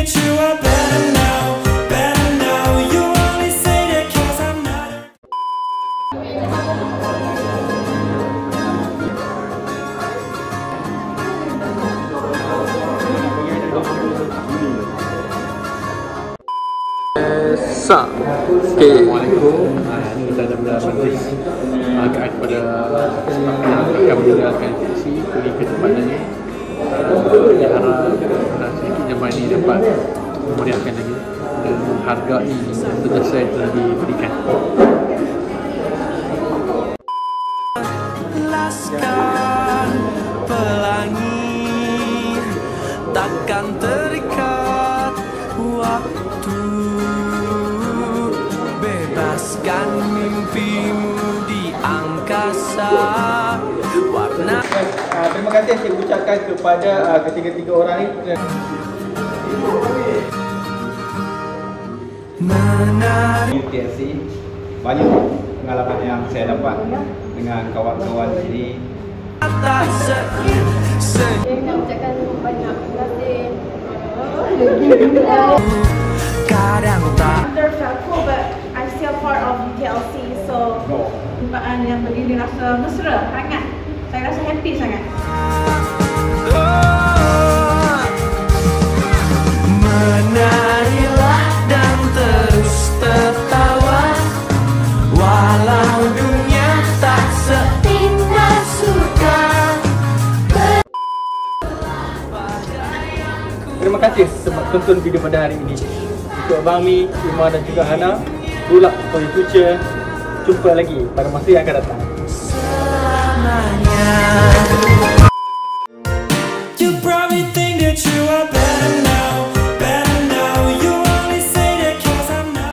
that you are better now, better now. You only say that 'cause I'm not. Assalamualaikum. Ini kita ada berlatih agak kepada sepatutnya akan meninggalkan taksi pergi ke tempat lain. Diharap sedikit jemaah ini dapat memeriahkan lagi dan menghargai jasa yang telah diberikan. Laskar pelangi takkan terikat waktu. Bebaskan mimpimu di angkasa warna. Terima kasih saya ucapkan kepada ketiga-tiga orang ni. UTSC banyak pengalaman yang saya dapat dengan kawan-kawan sini. Saya nak ucapkan banyak terima kasih. Kadang tak Under Felco, but I'm still part of UTLC, so perjumpaan yang begini rasa mesra, hangat. Saya rasa happy sangat. menarilah dan terus tertawa walau dunia tak seindah surga. Terima kasih sebab tonton video pada hari ini. Untuk Abang Mi, Ima dan juga Hana, good luck for your future. Jumpa lagi pada masa yang akan datang. You probably think that you are